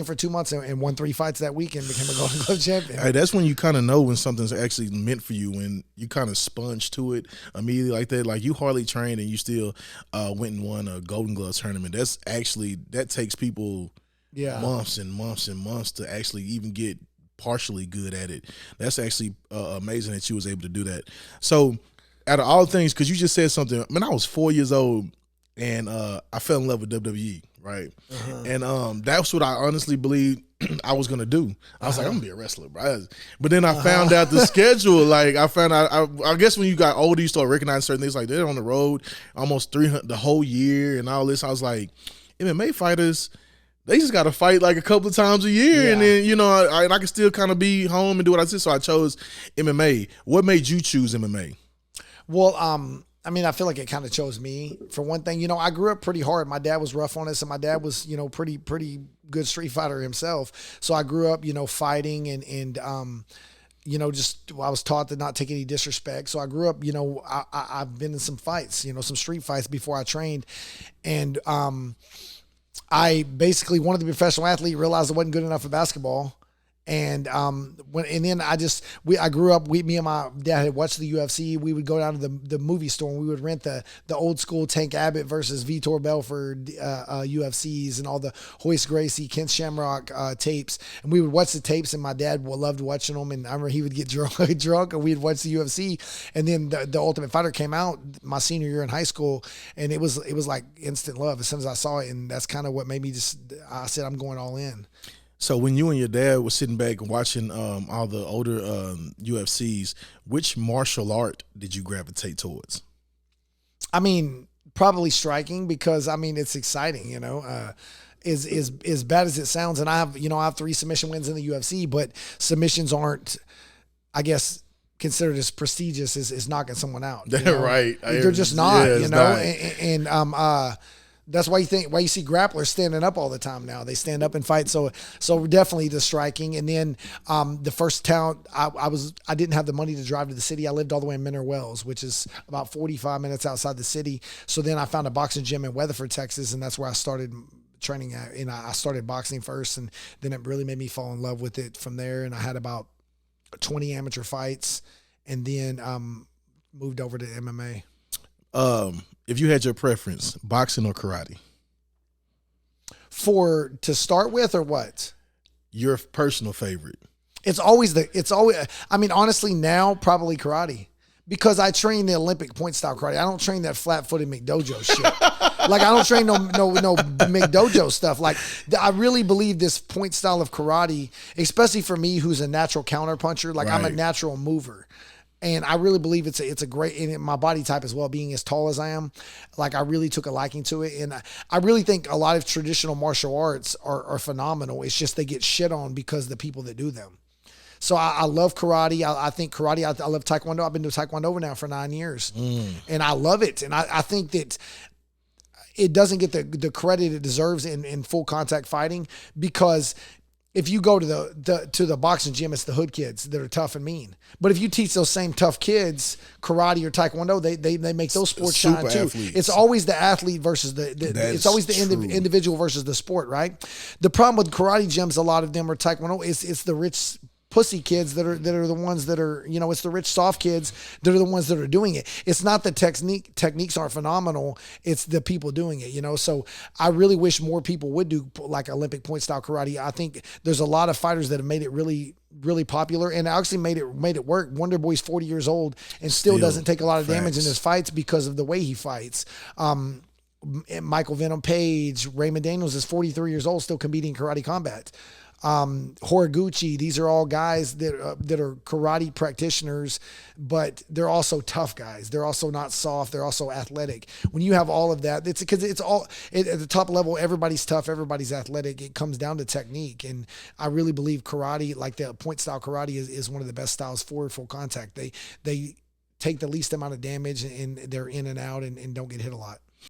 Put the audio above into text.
for 2 months and won 3 fights that week and became a Golden Glove champion. Hey, that's when you kind of know when something's actually meant for you, when you kind of sponge to it immediately like that. Like, you hardly trained and you still went and won a Golden Glove tournament. That takes people months and months and months to actually even get partially good at it. That's actually amazing that you was able to do that. So, out of all things, because you just said something, I mean, I was 4 years old and I fell in love with WWE, right? And that's what I honestly believed I was gonna do. I was like, I'm gonna be a wrestler, bro. But then I found out the schedule. Like, I found out. I guess when you got older, you start recognizing certain things. Like, they're on the road almost 300 the whole year and all this. I was like, MMA fighters, they just got to fight like a couple of times a year, and then I can still kind of be home and do what I did. So I chose MMA. What made you choose MMA? Well, I mean, I feel like it kind of chose me. For one thing, I grew up pretty hard. My dad was rough on us, and my dad was, pretty good street fighter himself. So I grew up, fighting and just I was taught to not take any disrespect. So I grew up, I've been in some fights, some street fights before I trained. And I basically wanted to be a professional athlete, realized I wasn't good enough for basketball. And then I grew up. Me and my dad had watched the UFC. We would go down to the movie store and we would rent the old school Tank Abbott versus Vitor Belfort UFCs and all the Hoist Gracie, Ken Shamrock tapes. And we would watch the tapes, and my dad loved watching them. And I remember he would get drunk, and we'd watch the UFC. And then the Ultimate Fighter came out my senior year in high school, and it was like instant love as soon as I saw it. And that's kind of what made me I said, I'm going all in. So when you and your dad were sitting back and watching all the older UFCs, which martial art did you gravitate towards? I mean, probably striking, because it's exciting, as bad as it sounds. And I have 3 submission wins in the UFC, but submissions aren't, I guess, considered as prestigious as knocking someone out. Right. They're just not, not. And that's why you see grapplers standing up all the time now. They stand up and fight. So definitely the striking. And then the first town I didn't have the money to drive to the city. I lived all the way in Minter Wells, which is about 45 minutes outside the city. So then I found a boxing gym in Weatherford, Texas, and that's where I started training at. And I started boxing first, and then it really made me fall in love with it from there. And I had about 20 amateur fights, and then moved over to MMA. If you had your preference, boxing or karate? To start with, or what? Your personal favorite? Honestly, now probably karate, because I train the Olympic point style karate. I don't train that flat-footed McDojo shit. Like, I don't train no McDojo stuff. Like, I really believe this point style of karate, especially for me, who's a natural counterpuncher. Like, right. I'm a natural mover. And I really believe it's a great, and my body type as well, being as tall as I am, like, I really took a liking to it. And I really think a lot of traditional martial arts are phenomenal. It's just they get shit on because of the people that do them. So I love karate. I think karate, I love Taekwondo. I've been doing Taekwondo now for 9 years. And I love it. And I think that it doesn't get the credit it deserves in full contact fighting, because if you go to the boxing gym, it's the hood kids that are tough and mean. But if you teach those same tough kids karate or taekwondo, they make those sports shine too. Athletes. It's always the athlete versus it's always the individual versus the sport, right? The problem with karate gyms, a lot of them are taekwondo. It's the rich pussy kids that are the ones that are, it's the rich soft kids that are the ones that are doing it. It's not the techniques aren't phenomenal. It's the people doing it, So I really wish more people would do like Olympic point style karate. I think there's a lot of fighters that have made it really, really popular, and actually made it work. Wonder Boy's 40 years old and still doesn't take a lot of damage in his fights because of the way he fights. Michael Venom Page, Raymond Daniels is 43 years old, still competing in karate combat. Horiguchi, these are all guys that are karate practitioners, but they're also tough guys. They're also not soft. They're also athletic. When you have all of that, it's because it's all at the top level. Everybody's tough. Everybody's athletic. It comes down to technique. And I really believe karate, like the point style karate, is one of the best styles for full contact. They take the least amount of damage, and they're in and out and don't get hit a lot.